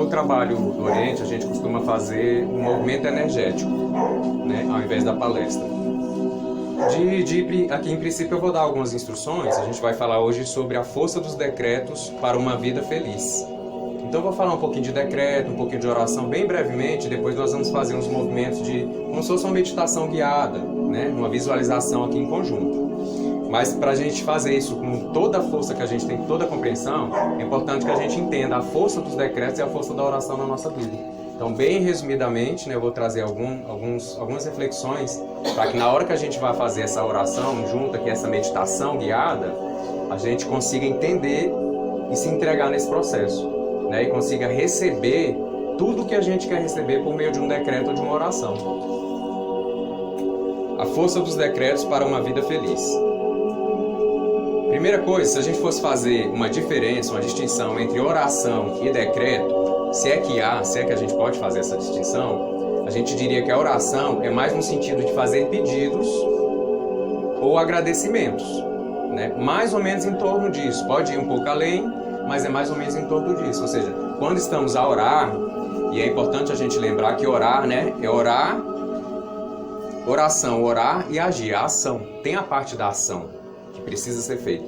no trabalho do Oriente, a gente costuma fazer um movimento energético, né, ao invés da palestra. Aqui, em princípio, eu vou dar algumas instruções. A gente vai falar hoje sobre a força dos decretos para uma vida feliz. Então, eu vou falar um pouquinho de decreto, um pouquinho de oração, bem brevemente. Depois nós vamos fazer uns movimentos como se fosse uma meditação guiada, né, uma visualização aqui em conjunto. Mas para a gente fazer isso com toda a força que a gente tem, toda a compreensão, é importante que a gente entenda a força dos decretos e a força da oração na nossa vida. Então, bem resumidamente, né, eu vou trazer algumas reflexões para que na hora que a gente vai fazer essa oração junto aqui, essa meditação guiada, a gente consiga entender e se entregar nesse processo, né, e consiga receber tudo que a gente quer receber por meio de um decreto ou de uma oração. A força dos decretos para uma vida feliz. Primeira coisa, se a gente fosse fazer uma diferença, uma distinção entre oração e decreto, se é que a gente pode fazer essa distinção, a gente diria que a oração é mais no sentido de fazer pedidos ou agradecimentos, né? Mais ou menos em torno disso. Pode ir um pouco além, mas é mais ou menos em torno disso. Ou seja, quando estamos a orar, e é importante a gente lembrar que orar, né, é orar, oração, orar e agir, a ação. Tem a parte da ação que precisa ser feita.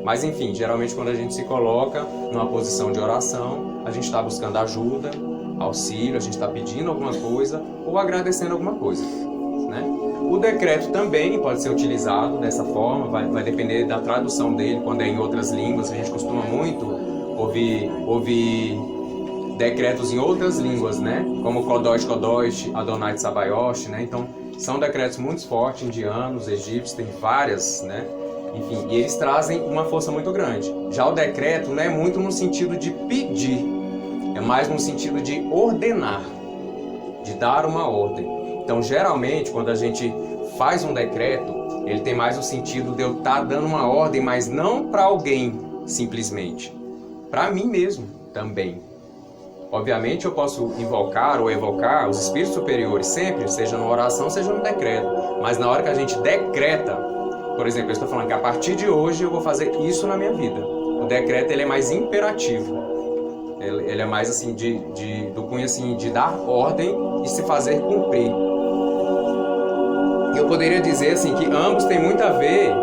Mas enfim, geralmente quando a gente se coloca numa posição de oração, a gente está buscando ajuda, auxílio, a gente está pedindo alguma coisa ou agradecendo alguma coisa, né? O decreto também pode ser utilizado dessa forma, vai depender da tradução dele. Quando é em outras línguas, a gente costuma muito ouvir decretos em outras línguas, né? Como Kodosh Kodosh, Adonai Tsabaoth, né? Então, são decretos muito fortes, indianos, egípcios, tem várias, né? Enfim, e eles trazem uma força muito grande. Já o decreto não é muito no sentido de pedir, é mais no sentido de ordenar, de dar uma ordem. Então, geralmente, quando a gente faz um decreto, ele tem mais o sentido de eu estar dando uma ordem, mas não para alguém, simplesmente. Para mim mesmo, também. Obviamente, eu posso invocar ou evocar os espíritos superiores sempre, seja numa oração, seja no decreto. Mas na hora que a gente decreta, por exemplo, eu estou falando que a partir de hoje eu vou fazer isso na minha vida. O decreto, ele é mais imperativo. Ele é mais assim, do cunho assim, de dar ordem e se fazer cumprir. Eu poderia dizer assim que ambos têm muito a ver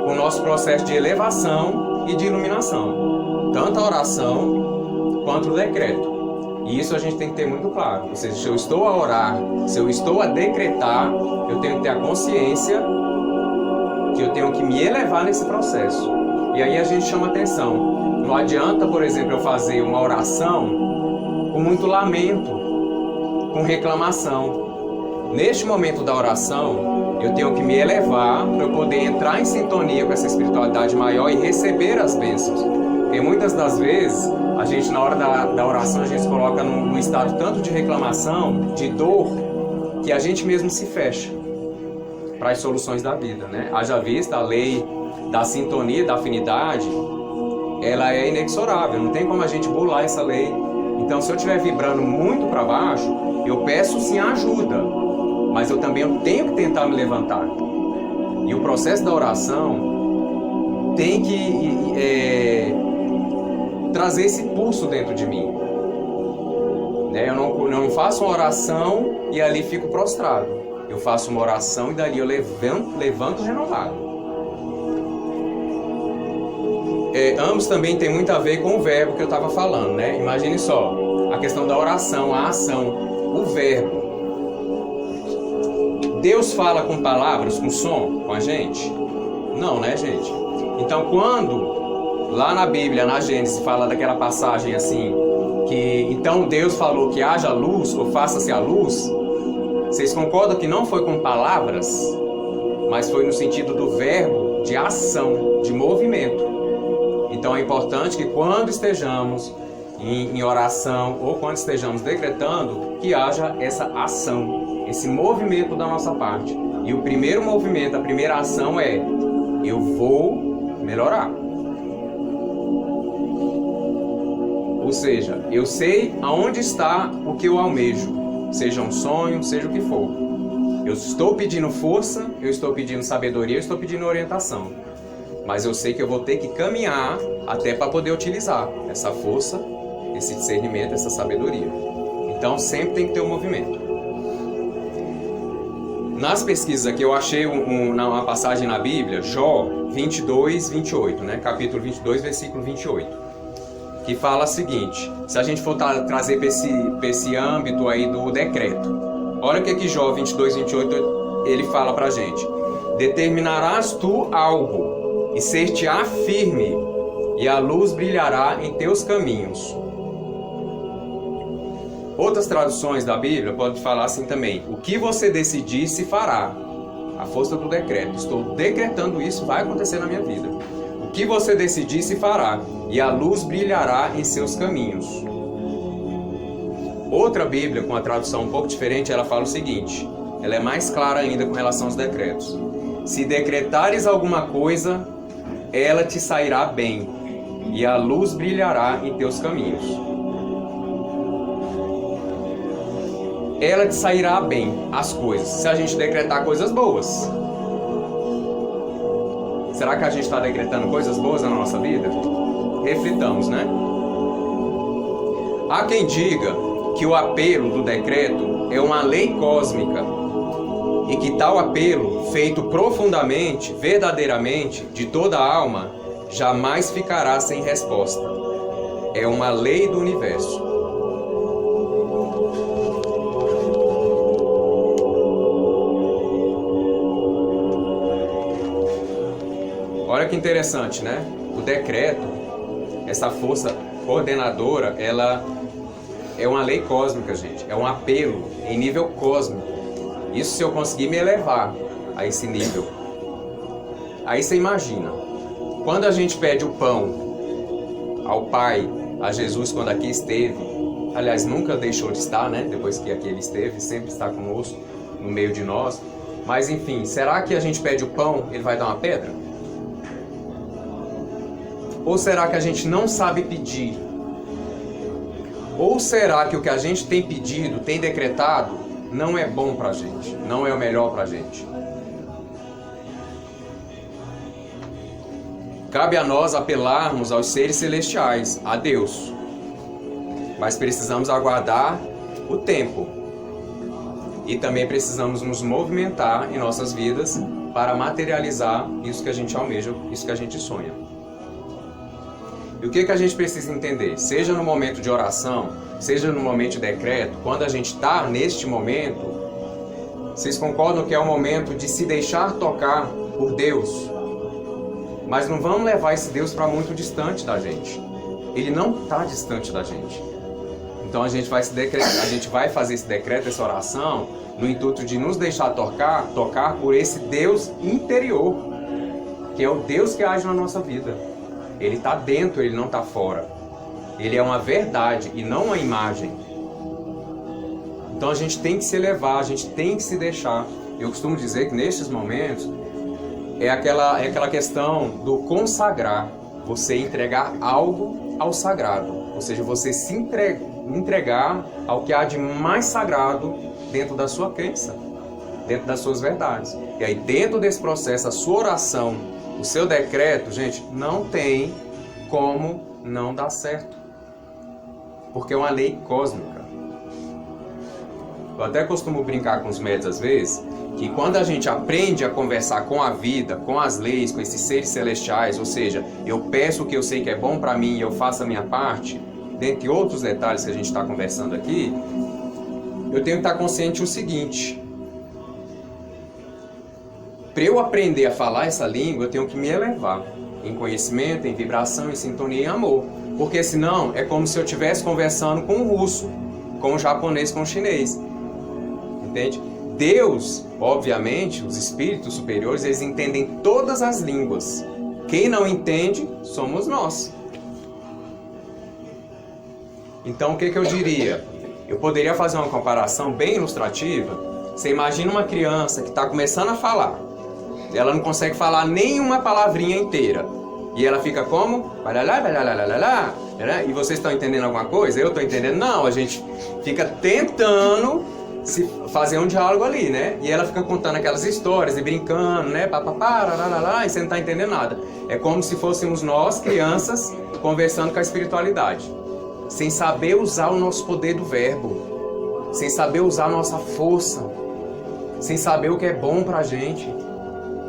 com o nosso processo de elevação e de iluminação. Tanto a oração quanto o decreto. E isso a gente tem que ter muito claro. Ou seja, se eu estou a orar, se eu estou a decretar, eu tenho que ter a consciência que eu tenho que me elevar nesse processo. E aí a gente chama atenção. Não adianta, por exemplo, eu fazer uma oração com muito lamento, com reclamação. Neste momento da oração, eu tenho que me elevar para eu poder entrar em sintonia com essa espiritualidade maior e receber as bênçãos. Porque muitas das vezes, a gente na hora da oração, a gente se coloca num estado tanto de reclamação, de dor, que a gente mesmo se fecha para as soluções da vida, né? Haja vista a lei da sintonia, da afinidade, ela é inexorável, não tem como a gente burlar essa lei. Então, se eu estiver vibrando muito para baixo, eu peço sim ajuda, mas eu também tenho que tentar me levantar. E o processo da oração tem que trazer esse pulso dentro de mim. Né? Eu não faço uma oração e ali fico prostrado. Eu faço uma oração e dali eu levanto renovado. Ambos também tem muito a ver com o verbo que eu estava falando, né? Imagine só, a questão da oração, a ação, o verbo. Deus fala com palavras, com som, com a gente? Não, né, gente? Então, quando lá na Bíblia, na Gênesis, fala daquela passagem assim, que então Deus falou que haja luz, ou faça-se a luz, vocês concordam que não foi com palavras, mas foi no sentido do verbo de ação, de movimento. Então é importante que quando estejamos em oração ou quando estejamos decretando, que haja essa ação, esse movimento da nossa parte. E o primeiro movimento, a primeira ação é: eu vou melhorar. Ou seja, eu sei aonde está o que eu almejo, seja um sonho, seja o que for. Eu estou pedindo força, eu estou pedindo sabedoria, eu estou pedindo orientação. Mas eu sei que eu vou ter que caminhar até para poder utilizar essa força esse discernimento, essa sabedoria. Então sempre tem que ter um movimento. Nas pesquisas aqui eu achei uma passagem na Bíblia, Jó 22, 28, né? Capítulo 22, versículo 28, que fala o seguinte, se a gente for trazer para esse âmbito aí do decreto, olha o que Jó 22, 28 ele fala pra gente: determinarás tu algo e ser-te-á firme, e a luz brilhará em teus caminhos. Outras traduções da Bíblia podem falar assim também: o que você decidir se fará. A força do decreto. Estou decretando isso, vai acontecer na minha vida. O que você decidir se fará, e a luz brilhará em seus caminhos. Outra Bíblia, com a tradução um pouco diferente, ela fala o seguinte, ela é mais clara ainda com relação aos decretos: se decretares alguma coisa, ela te sairá bem, e a luz brilhará em teus caminhos. Ela te sairá bem, as coisas, se a gente decretar coisas boas. Será que a gente está decretando coisas boas na nossa vida? Reflitamos, né? Há quem diga que o apelo do decreto é uma lei cósmica e que tal apelo, feito profundamente, verdadeiramente, de toda a alma, jamais ficará sem resposta. É uma lei do universo. Olha que interessante, né? O decreto, essa força coordenadora, ela é uma lei cósmica, gente. É um apelo em nível cósmico. Isso se eu conseguir me elevar a esse nível. Aí você imagina, quando a gente pede o pão ao Pai, a Jesus quando aqui esteve, aliás, nunca deixou de estar, né? Depois que aqui ele esteve, sempre está conosco, no meio de nós. Mas enfim, será que a gente pede o pão, ele vai dar uma pedra? Ou será que a gente não sabe pedir? Ou será que o que a gente tem pedido, tem decretado, não é bom pra gente, não é o melhor pra gente? Cabe a nós apelarmos aos seres celestiais, a Deus. Mas precisamos aguardar o tempo. E também precisamos nos movimentar em nossas vidas para materializar isso que a gente almeja, isso que a gente sonha. E o que a gente precisa entender? Seja no momento de oração, seja no momento de decreto, quando a gente está neste momento, vocês concordam que é o momento de se deixar tocar por Deus? Mas não vamos levar esse Deus para muito distante da gente. Ele não está distante da gente. Então a gente vai fazer esse decreto, essa oração, no intuito de nos deixar tocar por esse Deus interior, que é o Deus que age na nossa vida. Ele está dentro, ele não está fora. Ele é uma verdade e não uma imagem. Então a gente tem que se elevar, a gente tem que se deixar. Eu costumo dizer que nestes momentos é aquela questão do consagrar. Você entregar algo ao sagrado. Ou seja, você se entregar ao que há de mais sagrado dentro da sua crença, dentro das suas verdades. E aí dentro desse processo, a sua oração, o seu decreto, gente, não tem como não dar certo. Porque é uma lei cósmica. Eu até costumo brincar com os médios às vezes, que quando a gente aprende a conversar com a vida, com as leis, com esses seres celestiais, ou seja, eu peço o que eu sei que é bom para mim e eu faço a minha parte, dentre outros detalhes que a gente está conversando aqui, eu tenho que estar consciente o seguinte: para eu aprender a falar essa língua, eu tenho que me elevar em conhecimento, em vibração, em sintonia e em amor. Porque senão é como se eu estivesse conversando com o russo, com o japonês, com o chinês. Entende? Deus, obviamente, os espíritos superiores, eles entendem todas as línguas. Quem não entende, somos nós. Então, o que eu diria? Eu poderia fazer uma comparação bem ilustrativa. Você imagina uma criança que está começando a falar. Ela não consegue falar nenhuma palavrinha inteira. E ela fica como? E vocês estão entendendo alguma coisa? Eu estou entendendo? Não, a gente fica tentando se fazer um diálogo ali, né? E ela fica contando aquelas histórias e brincando, né? E você não está entendendo nada. É como se fôssemos nós, crianças, conversando com a espiritualidade. sem saber usar o nosso poder do verbo, sem saber usar a nossa força, sem saber o que é bom pra gente,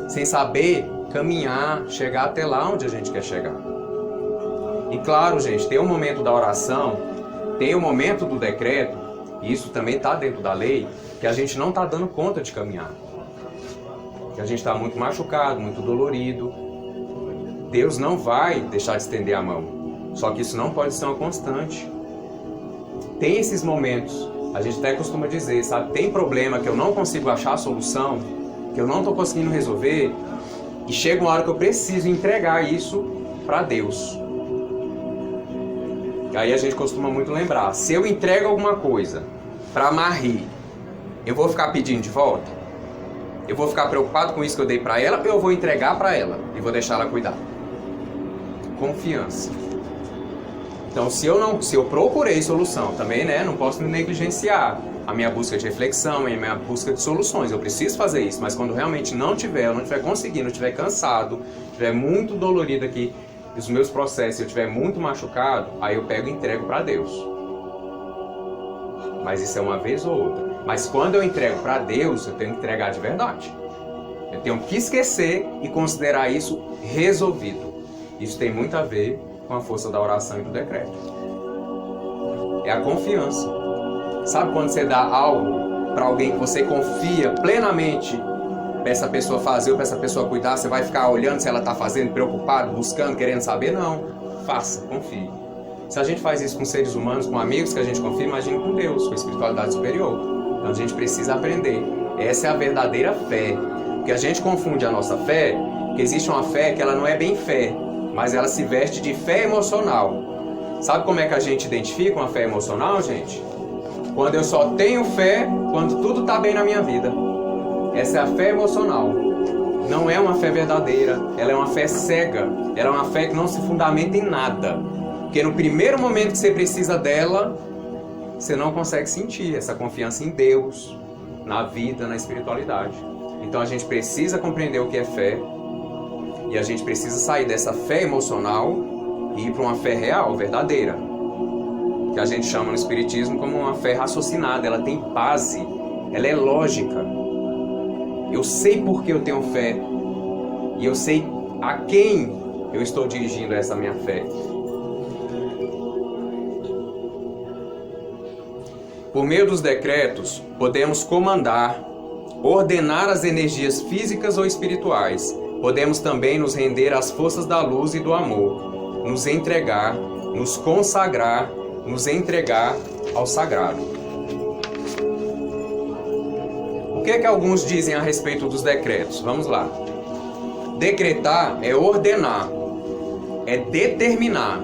sem saber caminhar, chegar até lá onde a gente quer chegar. E claro, gente, tem o momento da oração, tem o momento do decreto, e isso também está dentro da lei, que a gente não está dando conta de caminhar. Que a gente está muito machucado, muito dolorido. Deus não vai deixar de estender a mão. Só que isso não pode ser uma constante. Tem esses momentos, a gente até costuma dizer, sabe? Tem problema que eu não consigo achar a solução, que eu não estou conseguindo resolver, e chega uma hora que eu preciso entregar isso para Deus. Aí a gente costuma muito lembrar, se eu entrego alguma coisa para Marie, eu vou ficar pedindo de volta? Eu vou ficar preocupado com isso que eu dei para ela, ou eu vou entregar para ela e vou deixar ela cuidar? Confiança. Então, se eu procurei solução, também, né, não posso me negligenciar a minha busca de reflexão, a minha busca de soluções. Eu preciso fazer isso, mas quando realmente não tiver, eu não estiver conseguindo, eu estiver cansado, estiver muito dolorido aqui, os meus processos, eu estiver muito machucado, aí eu pego e entrego para Deus. Mas isso é uma vez ou outra. Mas quando eu entrego para Deus, eu tenho que entregar de verdade. Eu tenho que esquecer e considerar isso resolvido. Isso tem muito a ver com a força da oração e do decreto. É a confiança. Sabe quando você dá algo para alguém que você confia plenamente para essa pessoa fazer ou para essa pessoa cuidar, você vai ficar olhando se ela está fazendo, preocupado, buscando, querendo saber? Não. Faça, confie. Se a gente faz isso com seres humanos, com amigos que a gente confia, imagine com Deus, com a espiritualidade superior. Então a gente precisa aprender. Essa é a verdadeira fé. Porque a gente confunde a nossa fé, que existe uma fé que ela não é bem fé, mas ela se veste de fé emocional. Sabe como é que a gente identifica uma fé emocional, gente? Quando eu só tenho fé quando tudo está bem na minha vida. Essa é a fé emocional. Não é uma fé verdadeira, ela é uma fé cega. Ela é uma fé que não se fundamenta em nada. Porque no primeiro momento que você precisa dela, você não consegue sentir essa confiança em Deus, na vida, na espiritualidade. Então a gente precisa compreender o que é fé. E a gente precisa sair dessa fé emocional e ir para uma fé real, verdadeira. Que a gente chama no Espiritismo como uma fé raciocinada. Ela tem base, ela é lógica. Eu sei por que eu tenho fé. E eu sei a quem eu estou dirigindo essa minha fé. Por meio dos decretos, podemos comandar, ordenar as energias físicas ou espirituais. Podemos também nos render às forças da luz e do amor, nos entregar, nos consagrar, nos entregar ao sagrado. O que é que alguns dizem a respeito dos decretos? Vamos lá. Decretar é ordenar, é determinar,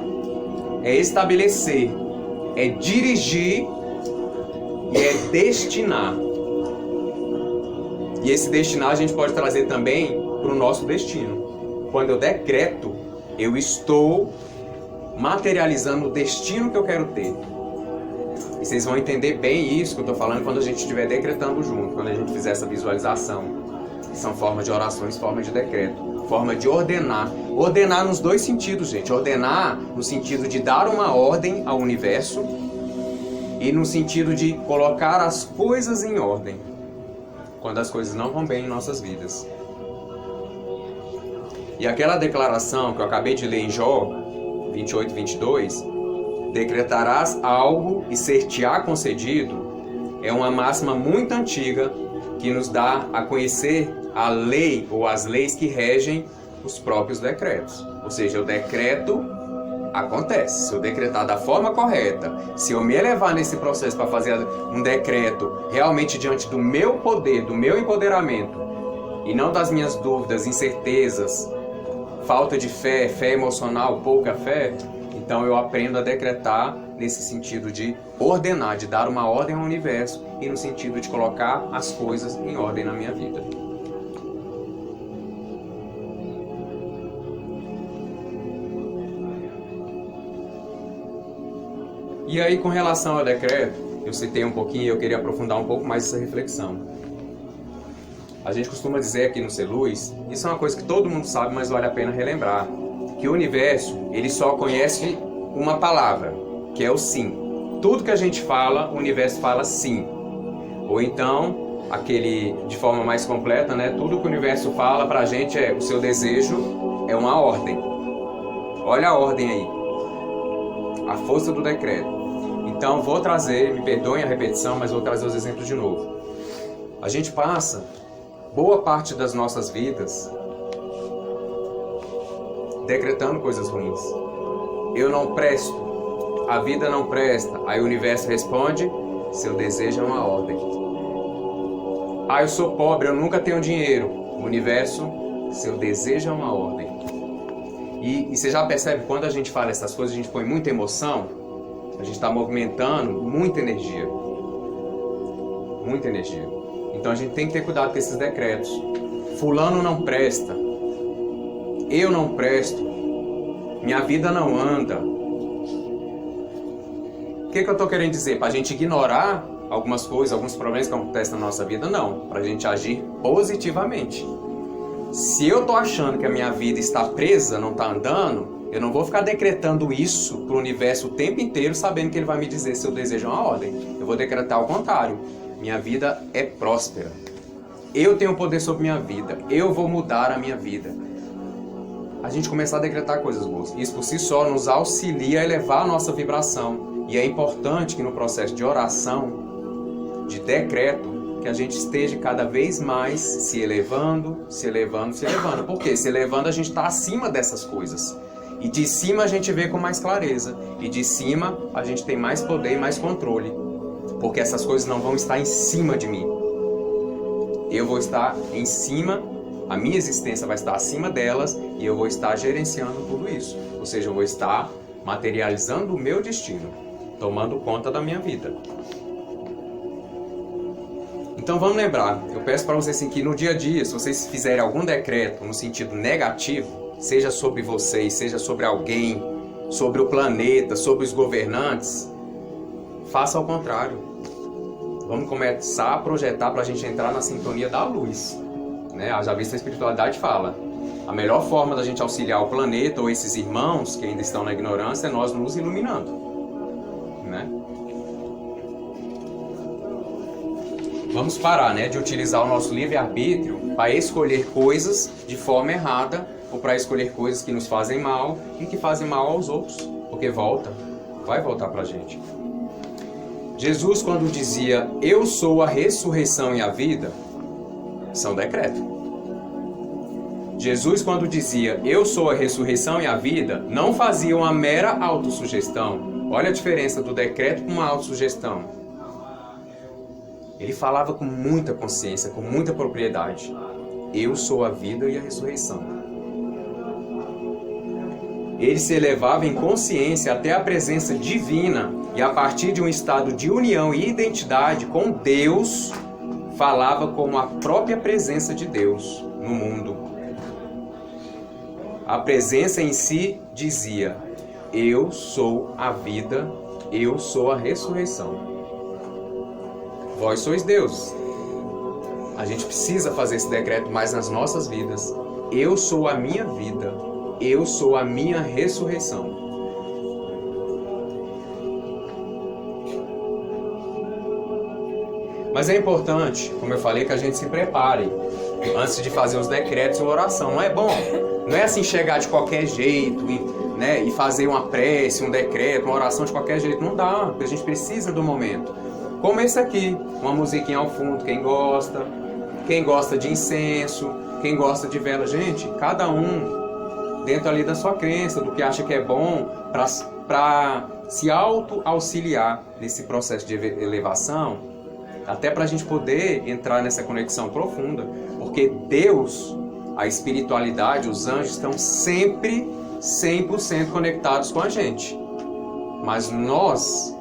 é estabelecer, é dirigir e é destinar. E esse destinar a gente pode trazer também para o nosso destino. Quando eu decreto, eu estou materializando o destino que eu quero ter. E vocês vão entender bem isso que eu estou falando quando a gente estiver decretando junto, quando a gente fizer essa visualização. Que são formas de orações, formas de decreto, forma de ordenar. Ordenar nos dois sentidos, gente. Ordenar no sentido de dar uma ordem ao universo e no sentido de colocar as coisas em ordem, quando as coisas não vão bem em nossas vidas. E aquela declaração que eu acabei de ler em Jó 28, 22, decretarás algo e ser-te-á concedido, é uma máxima muito antiga que nos dá a conhecer a lei ou as leis que regem os próprios decretos. Ou seja, o decreto acontece. Se eu decretar da forma correta, se eu me elevar nesse processo para fazer um decreto realmente diante do meu poder, do meu empoderamento, e não das minhas dúvidas, incertezas, falta de fé, fé emocional, pouca fé, então eu aprendo a decretar nesse sentido de ordenar, de dar uma ordem ao universo e no sentido de colocar as coisas em ordem na minha vida. E aí, com relação ao decreto, eu citei um pouquinho e eu queria aprofundar um pouco mais essa reflexão. A gente costuma dizer aqui no Ser Luz, isso é uma coisa que todo mundo sabe, mas vale a pena relembrar, que o universo, ele só conhece uma palavra, que é o sim. Tudo que a gente fala, o universo fala sim. Ou então, de forma mais completa, né? Tudo que o universo fala pra gente o seu desejo é uma ordem. Olha a ordem aí. A força do decreto. Então, vou trazer, me perdoem a repetição, mas vou trazer os exemplos de novo. A gente passa boa parte das nossas vidas decretando coisas ruins. Eu não presto, a vida não presta. Aí o universo responde, seu desejo é uma ordem. Eu sou pobre, eu nunca tenho dinheiro. O universo, seu desejo é uma ordem. E você já percebe, quando a gente fala essas coisas, a gente põe muita emoção, a gente está movimentando muita energia. Muita energia. Então a gente tem que ter cuidado com esses decretos. Fulano não presta. Eu não presto. Minha vida não anda. O que eu estou querendo dizer? Para a gente ignorar algumas coisas, alguns problemas que acontecem na nossa vida? Não. Para a gente agir positivamente. Se eu estou achando que a minha vida está presa, não está andando, eu não vou ficar decretando isso para o universo o tempo inteiro, sabendo que ele vai me dizer se eu desejo uma ordem. Eu vou decretar ao contrário. Minha vida é próspera. Eu tenho poder sobre minha vida. Eu vou mudar a minha vida. A gente começar a decretar coisas boas. Isso por si só nos auxilia a elevar a nossa vibração. E é importante que no processo de oração, de decreto, que a gente esteja cada vez mais se elevando, se elevando, se elevando. Porque se elevando a gente está acima dessas coisas. E de cima a gente vê com mais clareza. E de cima a gente tem mais poder e mais controle. Porque essas coisas não vão estar em cima de mim. Eu vou estar em cima, a minha existência vai estar acima delas e eu vou estar gerenciando tudo isso. Ou seja, eu vou estar materializando o meu destino, tomando conta da minha vida. Então vamos lembrar, eu peço para vocês assim, que no dia a dia, se vocês fizerem algum decreto no sentido negativo, seja sobre vocês, seja sobre alguém, sobre o planeta, sobre os governantes, faça ao contrário. Vamos começar a projetar para a gente entrar na sintonia da luz. Né? Já visto a espiritualidade fala, a melhor forma da gente auxiliar o planeta ou esses irmãos que ainda estão na ignorância é nós nos iluminando. Né? Vamos parar, né, de utilizar o nosso livre-arbítrio para escolher coisas de forma errada ou para escolher coisas que nos fazem mal e que fazem mal aos outros, porque vai voltar para a gente. Jesus, quando dizia, eu sou a ressurreição e a vida, isso é um decreto. Jesus, quando dizia, eu sou a ressurreição e a vida, não fazia uma mera autossugestão. Olha a diferença do decreto com uma autossugestão. Ele falava com muita consciência, com muita propriedade. Eu sou a vida e a ressurreição. Ele se elevava em consciência até a presença divina e a partir de um estado de união e identidade com Deus, falava como a própria presença de Deus no mundo. A presença em si dizia, eu sou a vida, eu sou a ressurreição. Vós sois Deus. A gente precisa fazer esse decreto mais nas nossas vidas. Eu sou a minha vida. Eu sou a minha ressurreição. Mas é importante, como eu falei, que a gente se prepare antes de fazer os decretos e oração. Não é bom. Não é assim chegar de qualquer jeito e fazer uma prece, um decreto, uma oração de qualquer jeito. Não dá, porque a gente precisa do momento. Como esse aqui, uma musiquinha ao fundo, quem gosta de incenso, quem gosta de vela. Gente, cada um dentro ali da sua crença, do que acha que é bom, para se auto-auxiliar nesse processo de elevação, até para a gente poder entrar nessa conexão profunda, porque Deus, a espiritualidade, os anjos estão sempre 100% conectados com a gente, mas nós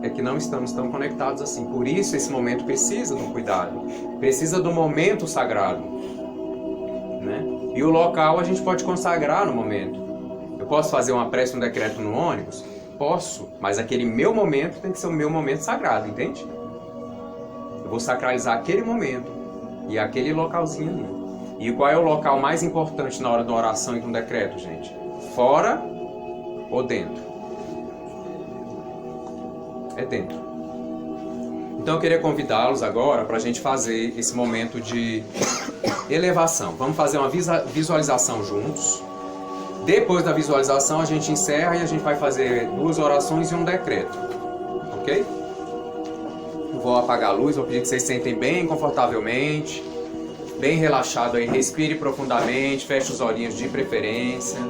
é que não estamos tão conectados assim. Por isso esse momento precisa de um cuidado, precisa do momento sagrado, né? E o local a gente pode consagrar no momento. Eu posso fazer uma prece, um decreto no ônibus? Posso, mas aquele meu momento tem que ser o meu momento sagrado, entende? Eu vou sacralizar aquele momento e aquele localzinho ali. E qual é o local mais importante na hora de uma oração e de um decreto, gente? Fora ou dentro? é dentro. Então eu queria convidá-los agora para a gente fazer esse momento de elevação. Vamos fazer uma visualização juntos. Depois da visualização a gente encerra e a gente vai fazer 2 orações e um decreto. Ok? Eu vou apagar a luz, vou pedir que vocês sentem bem confortavelmente, bem relaxado aí. Respire profundamente, feche os olhinhos de preferência.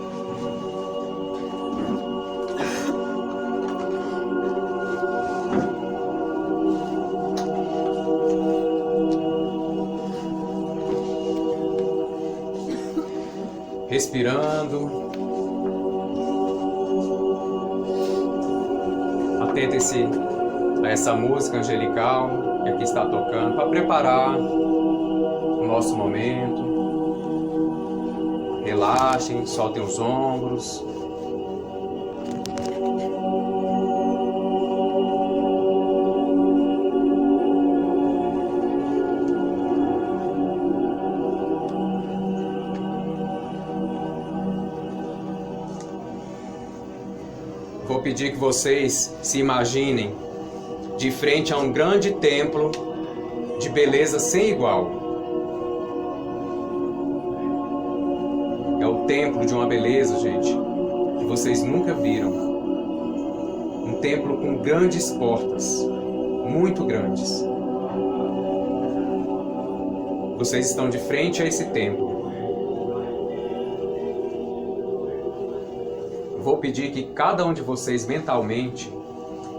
Respirando. Atente-se a essa música angelical que aqui está tocando para preparar o nosso momento. Relaxem, soltem os ombros. Vou pedir que vocês se imaginem de frente a um grande templo de beleza sem igual. É o templo de uma beleza, gente, que vocês nunca viram. Um templo com grandes portas, muito grandes. Vocês estão de frente a esse templo. Vou pedir que cada um de vocês mentalmente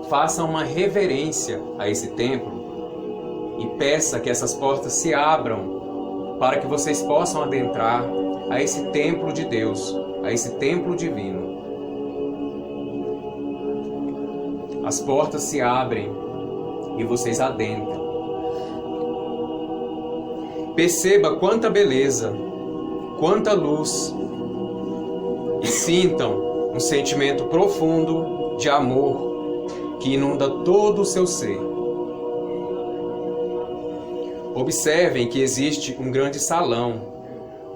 faça uma reverência a esse templo e peça que essas portas se abram para que vocês possam adentrar a esse templo de Deus, a esse templo divino. As portas se abrem e vocês adentram. Perceba quanta beleza, quanta luz e sintam um sentimento profundo de amor que inunda todo o seu ser. Observem que existe um grande salão,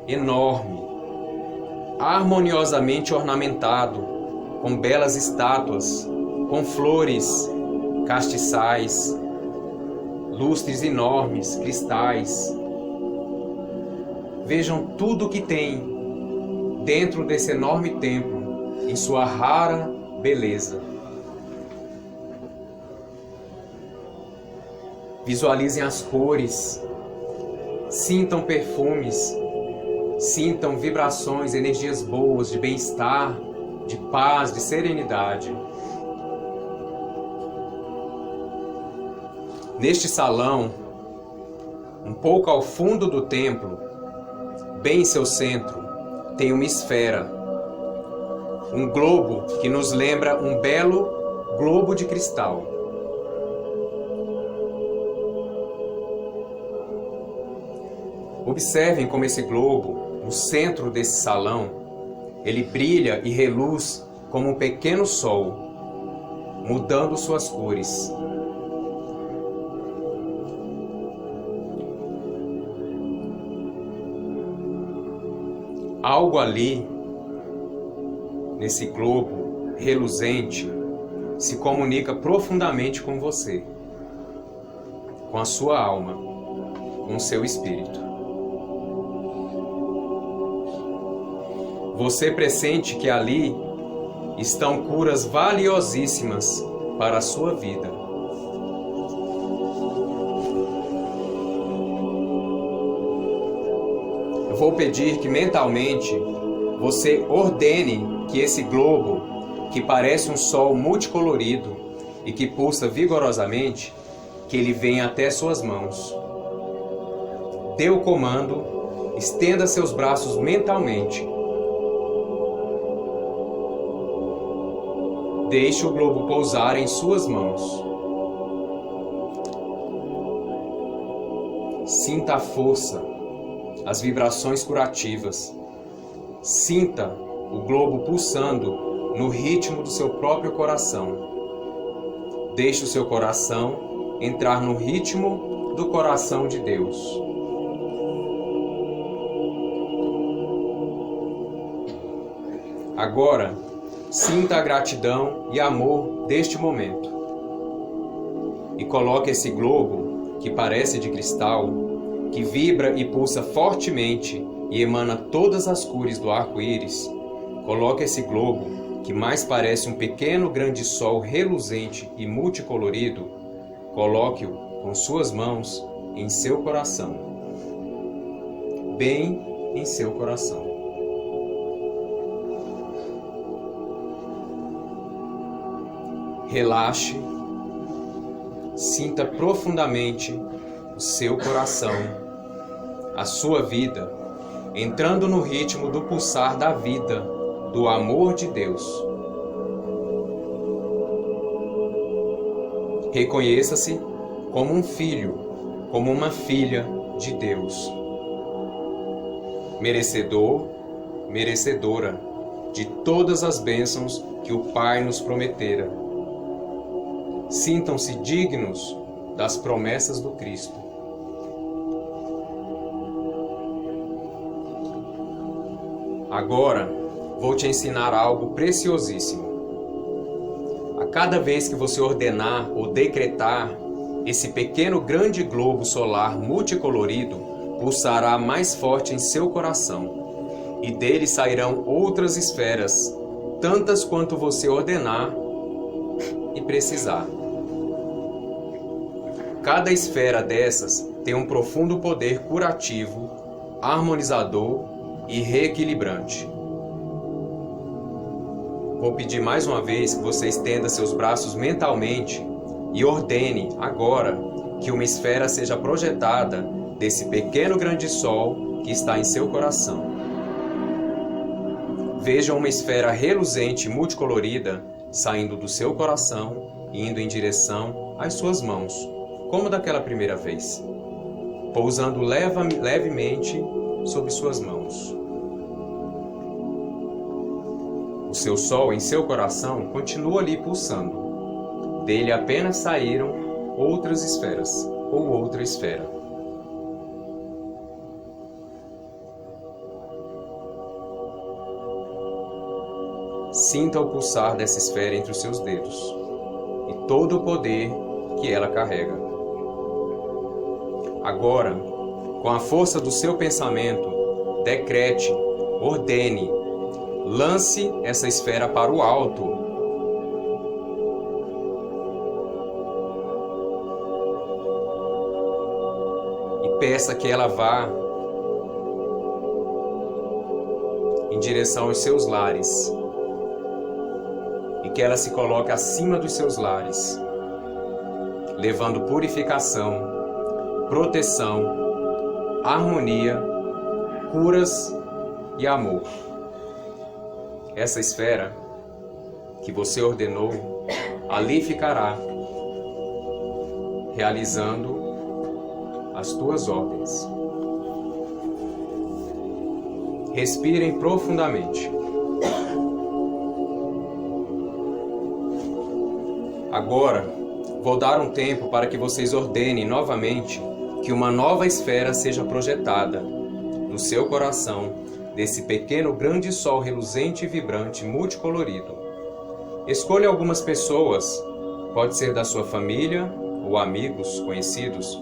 enorme, harmoniosamente ornamentado, com belas estátuas, com flores, castiçais, lustres enormes, cristais. Vejam tudo o que tem dentro desse enorme templo, em sua rara beleza. Visualizem as cores, sintam perfumes, sintam vibrações, energias boas, de bem-estar, de paz, de serenidade. Neste salão, um pouco ao fundo do templo, bem em seu centro, tem uma esfera. Um globo que nos lembra um belo globo de cristal. Observem como esse globo, no centro desse salão, ele brilha e reluz como um pequeno sol, mudando suas cores. Algo ali, nesse globo reluzente, se comunica profundamente com você, com a sua alma, com o seu espírito. Você pressente que ali estão curas valiosíssimas para a sua vida. Eu vou pedir que mentalmente você ordene que esse globo, que parece um sol multicolorido e que pulsa vigorosamente, que ele venha até suas mãos. Dê o comando, estenda seus braços mentalmente. Deixe o globo pousar em suas mãos. Sinta a força, as vibrações curativas. Sinta o globo pulsando no ritmo do seu próprio coração. Deixe o seu coração entrar no ritmo do coração de Deus. Agora, sinta a gratidão e amor deste momento. e coloque esse globo, que parece de cristal, que vibra e pulsa fortemente e emana todas as cores do arco-íris, coloque esse globo, que mais parece um pequeno grande sol reluzente e multicolorido, coloque-o com suas mãos em seu coração, bem em seu coração. Relaxe, sinta profundamente o seu coração, a sua vida, entrando no ritmo do pulsar da vida, do amor de Deus. Reconheça-se como um filho, como uma filha de Deus. Merecedor, merecedora de todas as bênçãos que o Pai nos prometera. Sintam-se dignos das promessas do Cristo. Agora, vou te ensinar algo preciosíssimo. A cada vez que você ordenar ou decretar, esse pequeno grande globo solar multicolorido pulsará mais forte em seu coração, e dele sairão outras esferas, tantas quanto você ordenar e precisar. Cada esfera dessas tem um profundo poder curativo, harmonizador e reequilibrante. Vou pedir mais uma vez que você estenda seus braços mentalmente e ordene agora que uma esfera seja projetada desse pequeno grande sol que está em seu coração. Veja uma esfera reluzente e multicolorida saindo do seu coração e indo em direção às suas mãos, como daquela primeira vez, pousando levemente sobre suas mãos. O seu sol em seu coração continua ali pulsando. Dele apenas saíram outras esferas, ou outra esfera. Sinta o pulsar dessa esfera entre os seus dedos e todo o poder que ela carrega. Agora, com a força do seu pensamento, decrete, ordene, lance essa esfera para o alto. E peça que ela vá em direção aos seus lares. E que ela se coloque acima dos seus lares, levando purificação, proteção, harmonia, curas e amor. Essa esfera que você ordenou, ali ficará, realizando as tuas ordens. Respirem profundamente. Agora, vou dar um tempo para que vocês ordenem novamente que uma nova esfera seja projetada no seu coração desse pequeno grande sol reluzente e vibrante multicolorido. Escolha algumas pessoas, pode ser da sua família ou amigos conhecidos.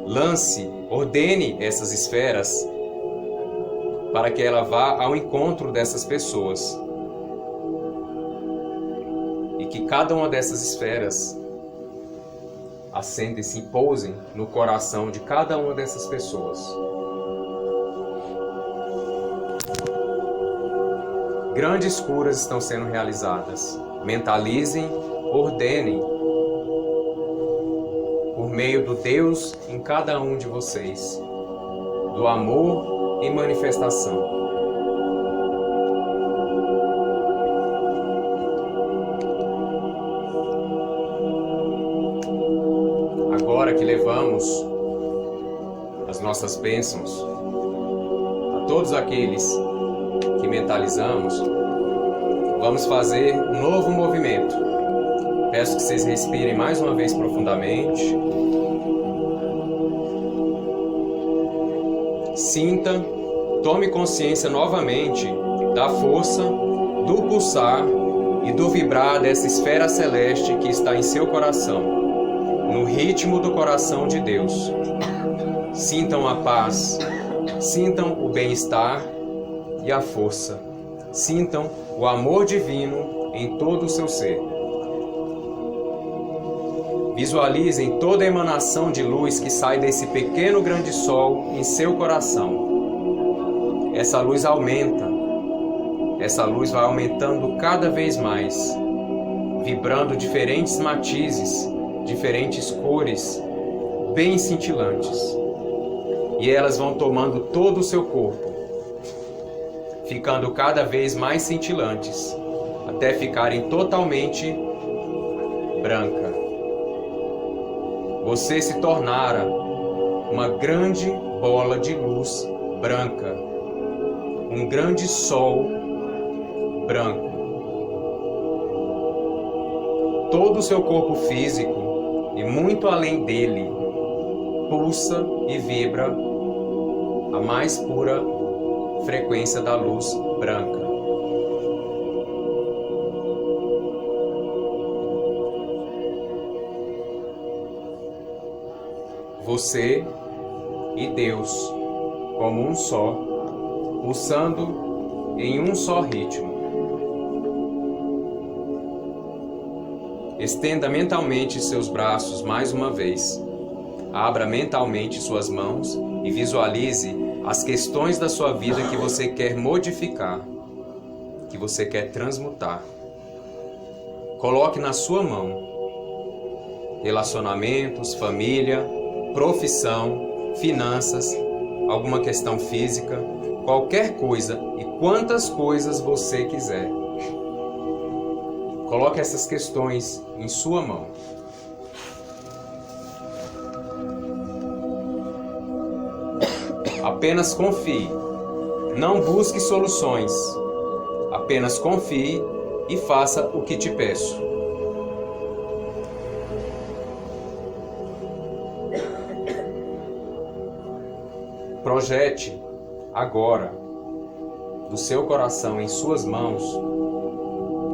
Lance, ordene essas esferas para que ela vá ao encontro dessas pessoas. E que cada uma dessas esferas acendem-se e pousem no coração de cada uma dessas pessoas. Grandes curas estão sendo realizadas. Mentalizem, ordenem, por meio do Deus em cada um de vocês, do amor em manifestação. Agora que levamos as nossas bênçãos a todos aqueles que mentalizamos, vamos fazer um novo movimento. Peço que vocês respirem mais uma vez profundamente. Sinta, tome consciência novamente da força, do pulsar e do vibrar dessa esfera celeste que está em seu coração. no ritmo do coração de Deus. Sintam a paz, sintam o bem-estar e a força. Sintam o amor divino em todo o seu ser. Visualizem toda a emanação de luz que sai desse pequeno grande sol em seu coração. Essa luz aumenta. Essa luz vai aumentando cada vez mais, vibrando diferentes matizes, diferentes cores, bem cintilantes. E elas vão tomando todo o seu corpo, ficando cada vez mais cintilantes, até ficarem totalmente branca. Você se tornara uma grande bola de luz branca, um grande sol branco. Todo o seu corpo físico e muito além dele pulsa e vibra a mais pura frequência da luz branca. Você e Deus, como um só, pulsando em um só ritmo. Estenda mentalmente seus braços mais uma vez. Abra mentalmente suas mãos e visualize as questões da sua vida que você quer modificar, que você quer transmutar. Coloque na sua mão relacionamentos, família, profissão, finanças, alguma questão física, qualquer coisa e quantas coisas você quiser. Coloque essas questões em sua mão. Apenas confie. Não busque soluções. Apenas confie e faça o que te peço. Projete agora do seu coração em suas mãos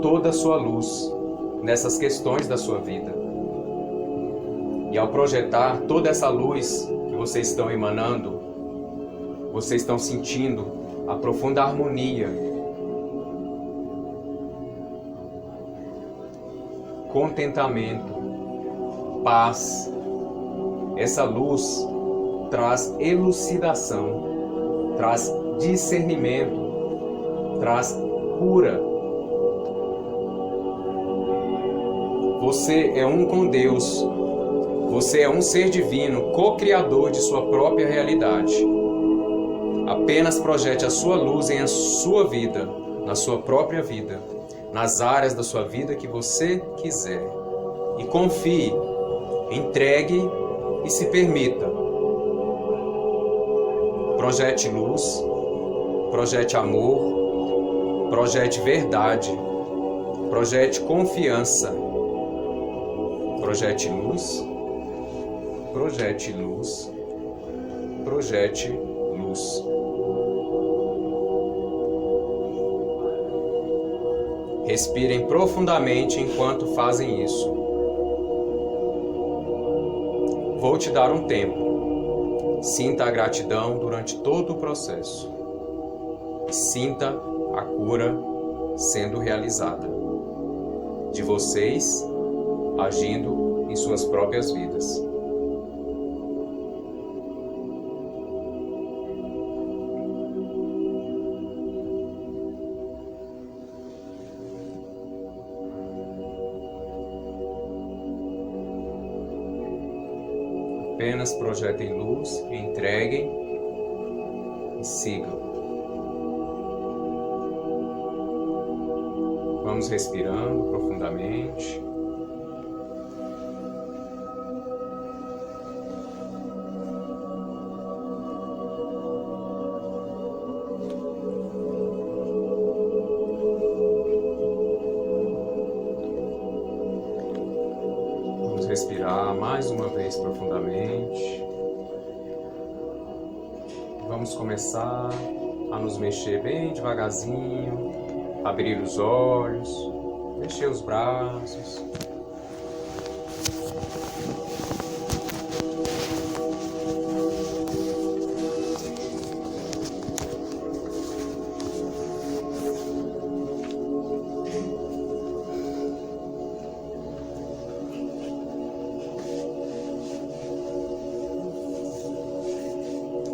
toda a sua luz nessas questões da sua vida. E ao projetar toda essa luz que vocês estão emanando, vocês estão sentindo a profunda harmonia, contentamento, paz. Essa luz traz elucidação, traz discernimento, traz cura. Você é um com Deus. Você é um ser divino, co-criador de sua própria realidade. Apenas projete a sua luz em a sua vida, na sua própria vida, nas áreas da sua vida que você quiser. E confie, entregue e se permita. Projete luz, projete amor, projete verdade, projete confiança. Projete luz, projete luz, projete luz. Respirem profundamente enquanto fazem isso. Vou te dar um tempo. Sinta a gratidão durante todo o processo. Sinta a cura sendo realizada. De vocês agindo em suas próprias vidas. Apenas projetem luz, entreguem e sigam. Vamos respirando profundamente. Respirar mais uma vez profundamente. Vamos começar a nos mexer bem devagarzinho, abrir os olhos, mexer os braços.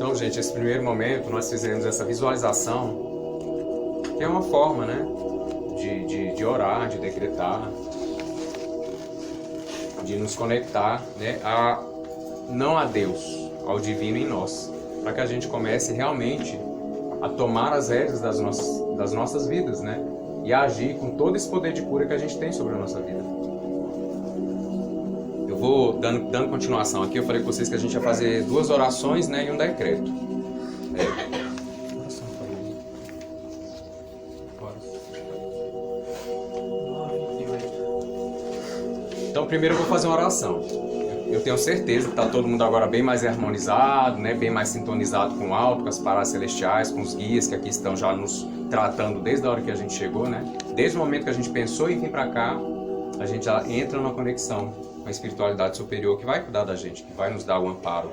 Então, gente, esse primeiro momento nós fizemos essa visualização, que é uma forma, né, de orar, de decretar, de nos conectar, né, não a Deus, ao divino em nós, para que a gente comece realmente a tomar as rédeas das nossas vidas, né, e a agir com todo esse poder de cura que a gente tem sobre a nossa vida. Eu vou dando continuação aqui. Eu falei com vocês que a gente ia fazer 2 orações, né, e um decreto. Então, primeiro eu vou fazer uma oração. Eu tenho certeza que está todo mundo agora bem mais harmonizado, né, bem mais sintonizado com o alto, com as paradas celestiais, com os guias que aqui estão já nos tratando desde a hora que a gente chegou, né? Desde o momento que a gente pensou em vir para cá, a gente já entra numa conexão com a espiritualidade superior que vai cuidar da gente, que vai nos dar o amparo.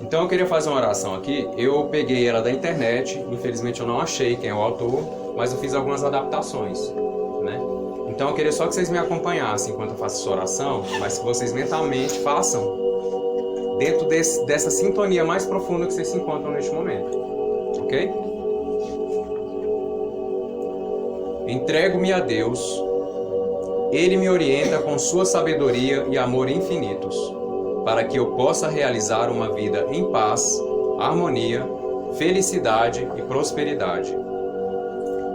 Então eu queria fazer uma oração aqui. Eu peguei ela da internet, infelizmente eu não achei quem é o autor, mas eu fiz algumas adaptações, né? Então eu queria só que vocês me acompanhassem enquanto eu faço essa oração, mas que vocês mentalmente façam dentro dessa sintonia mais profunda que vocês se encontram neste momento, ok? Entrego-me a Deus, Ele me orienta com sua sabedoria e amor infinitos, para que eu possa realizar uma vida em paz, harmonia, felicidade e prosperidade.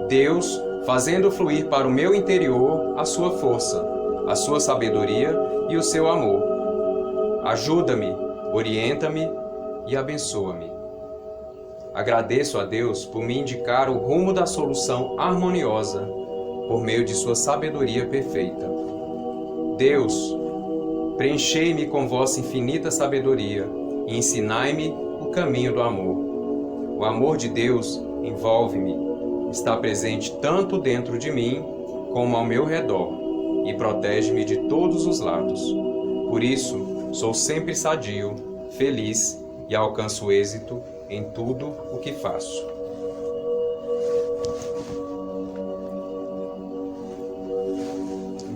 Deus, fazendo fluir para o meu interior a sua força, a sua sabedoria e o seu amor. Ajuda-me, orienta-me e abençoa-me. Agradeço a Deus por me indicar o rumo da solução harmoniosa por meio de sua sabedoria perfeita. Deus, preenchei-me com vossa infinita sabedoria e ensinai-me o caminho do amor. O amor de Deus envolve-me, está presente tanto dentro de mim como ao meu redor e protege-me de todos os lados. Por isso, sou sempre sadio, feliz e alcanço êxito em tudo o que faço.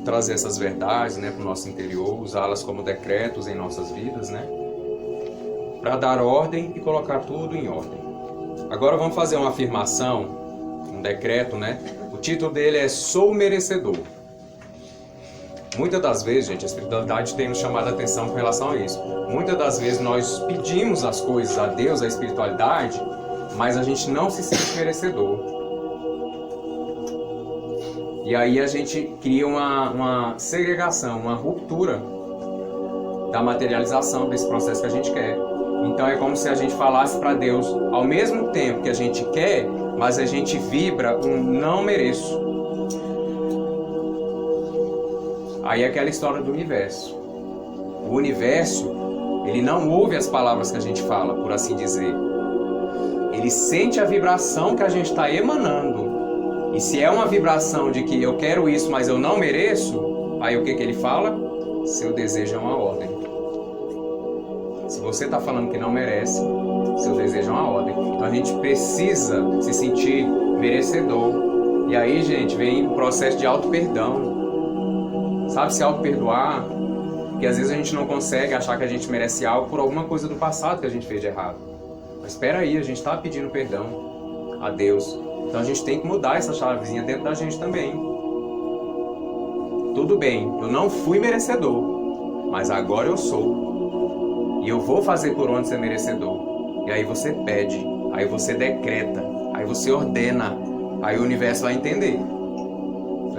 Trazer essas verdades, né, para o nosso interior, usá-las como decretos em nossas vidas, né, para dar ordem e colocar tudo em ordem. Agora vamos fazer uma afirmação, um decreto, né? O título dele é Sou Merecedor. Muitas das vezes, gente, a espiritualidade tem nos chamado a atenção com relação a isso. Muitas das vezes nós pedimos as coisas a Deus, a espiritualidade, mas a gente não se sente merecedor. E aí a gente cria uma segregação, uma ruptura da materialização desse processo que a gente quer. Então é como se a gente falasse para Deus, ao mesmo tempo que a gente quer, mas a gente vibra um não mereço. Aí é aquela história do universo. O universo, ele não ouve as palavras que a gente fala, por assim dizer. Ele sente a vibração que a gente está emanando. E se é uma vibração de que eu quero isso, mas eu não mereço, aí o que ele fala? Seu desejo é uma ordem. Se você está falando que não merece, seu desejo é uma ordem. Então a gente precisa se sentir merecedor. E aí, gente, vem o processo de auto-perdão. Sabe, se auto-perdoar, porque às vezes a gente não consegue achar que a gente merece algo por alguma coisa do passado que a gente fez de errado. Mas espera aí, a gente está pedindo perdão a Deus. Então a gente tem que mudar essa chavezinha dentro da gente também. Tudo bem, eu não fui merecedor, mas agora eu sou. E eu vou fazer por onde ser merecedor. E aí você pede, aí você decreta, aí você ordena, aí o universo vai entender.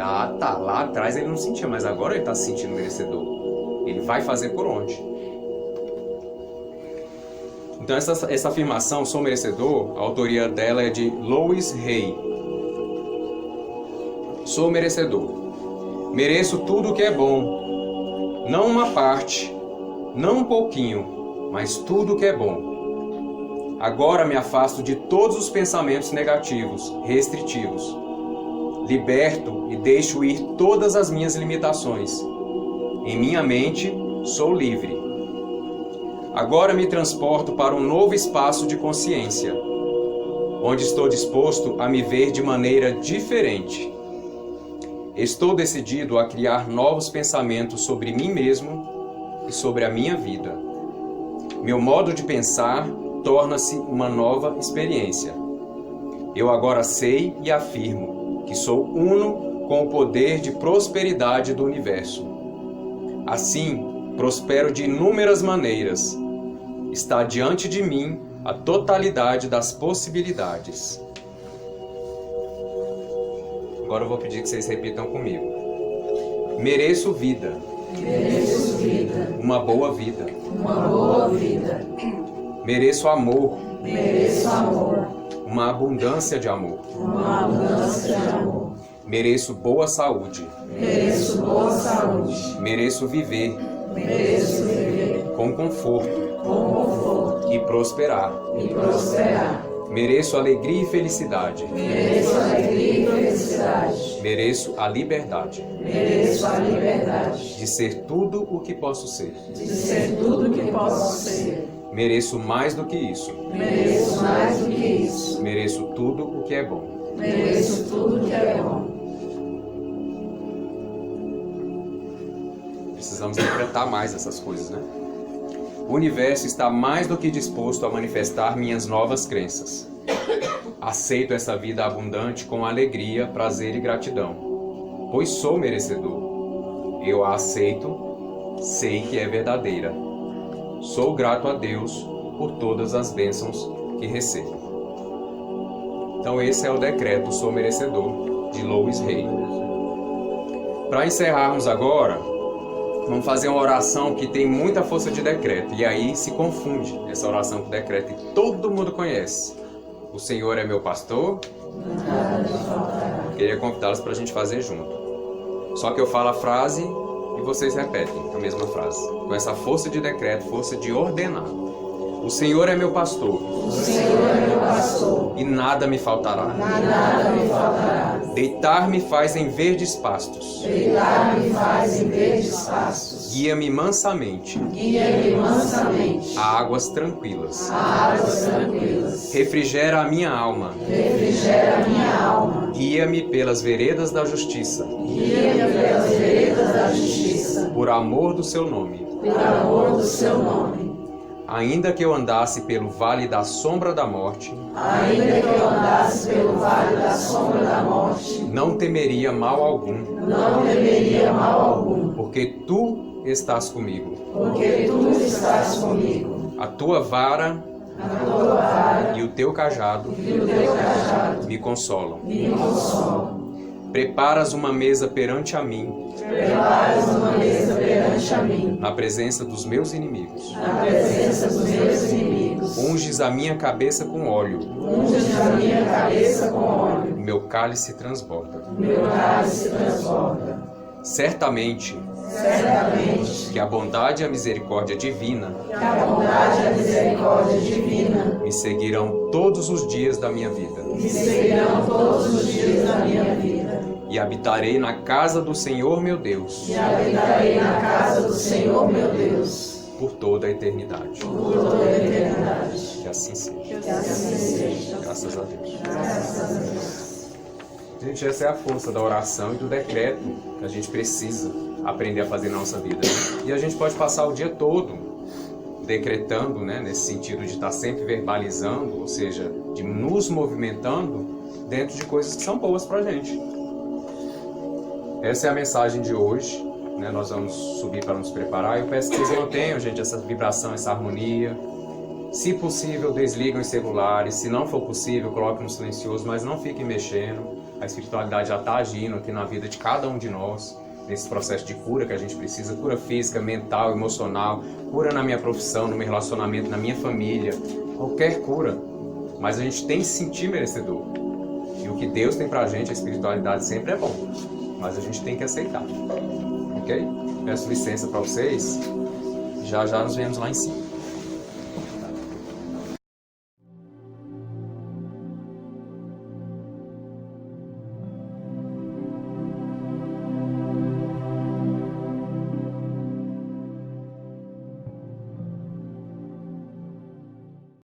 Ah, tá, lá atrás ele não sentia, mas agora ele está se sentindo merecedor. Ele vai fazer por onde? Então essa afirmação, sou merecedor, a autoria dela é de Louis Hay. Sou merecedor. Mereço tudo o que é bom. Não uma parte, não um pouquinho, mas tudo o que é bom. Agora me afasto de todos os pensamentos negativos, restritivos. Liberto e deixo ir todas as minhas limitações. Em minha mente, sou livre. Agora me transporto para um novo espaço de consciência, onde estou disposto a me ver de maneira diferente. Estou decidido a criar novos pensamentos sobre mim mesmo e sobre a minha vida. Meu modo de pensar torna-se uma nova experiência. Eu agora sei e afirmo que sou uno com o poder de prosperidade do universo. Assim, prospero de inúmeras maneiras. Está diante de mim a totalidade das possibilidades. Agora eu vou pedir que vocês repitam comigo. Mereço vida. Mereço vida. Uma boa vida. Uma boa vida. Mereço amor. Mereço amor. Uma abundância de amor. Uma abundância de amor. Mereço boa saúde. Mereço boa saúde. Mereço viver Mereço viver com conforto com conforto e prosperar. e prosperar. Mereço alegria e felicidade. Mereço alegria e felicidade. Mereço a liberdade Mereço a liberdade de ser tudo o que posso ser. de ser tudo que posso ser. Mereço mais do que isso. Mereço mais do que isso. Mereço tudo o que é bom. Mereço tudo que é bom. Precisamos decretar mais essas coisas, né? O universo está mais do que disposto a manifestar minhas novas crenças. Aceito essa vida abundante com alegria, prazer e gratidão, pois sou merecedor. Eu a aceito, sei que é verdadeira. Sou grato a Deus por todas as bênçãos que recebo. Então esse é o decreto Sou Merecedor, de Louis Hay. Para encerrarmos agora, vamos fazer uma oração que tem muita força de decreto. E aí se confunde essa oração com decreto. E todo mundo conhece. O Senhor é meu pastor. Queria convidá-los para a gente fazer junto. Só que eu falo a frase e vocês repetem a mesma frase. Com essa força de decreto, força de ordenar. O Senhor é meu pastor. O Senhor é meu pastor. E nada me faltará. Nada me faltará. Deitar-me faz em verdes pastos. Deitar-me faz em verdes pastos. Guia-me mansamente Guia-me mansamente a águas tranquilas. a águas tranquilas. Refrigera a minha alma. Refrigera a minha alma. Guia-me pelas veredas da justiça. Guia-me pelas veredas da justiça. Por amor do seu nome. Por amor do seu nome. Ainda que eu andasse pelo vale da sombra da morte, Ainda que eu andasse pelo vale da sombra da morte, não temeria mal algum, não temeria mal algum, porque tu estás comigo. porque tu estás comigo. A tua vara A tua vara e o teu cajado e o teu cajado me consolam. me consolam. Preparas uma mesa perante a mim, Preparas uma mesa perante a mim, na presença dos meus inimigos. na presença dos meus inimigos. Unges a minha cabeça com óleo, Unges a minha cabeça com óleo, o meu cálice transborda. meu cálice transborda. Certamente Certamente que a bondade e a misericórdia divina que a bondade e a misericórdia divina me seguirão todos os dias da minha vida. me seguirão todos os dias da minha vida. E habitarei na casa do Senhor meu Deus, E habitarei na casa do Senhor meu Deus, por toda a eternidade. por toda a eternidade. Que assim seja. Que assim seja. Graças a Deus. Graças a Deus. Gente, essa é a força da oração e do decreto que a gente precisa aprender a fazer na nossa vida. E a gente pode passar o dia todo decretando, né, nesse sentido de estar sempre verbalizando, ou seja, de nos movimentando dentro de coisas que são boas pra gente. Essa é a mensagem de hoje, né? Nós vamos subir para nos preparar. Eu peço que vocês mantenham, gente, essa vibração, essa harmonia. Se possível, desliguem os celulares. Se não for possível, coloquem no silencioso, mas não fiquem mexendo. A espiritualidade já está agindo aqui na vida de cada um de nós, nesse processo de cura que a gente precisa, cura física, mental, emocional, cura na minha profissão, no meu relacionamento, na minha família, qualquer cura. Mas a gente tem que se sentir merecedor. E o que Deus tem pra gente, a espiritualidade sempre é bom, mas a gente tem que aceitar, ok? Peço licença para vocês, já nos vemos lá em cima.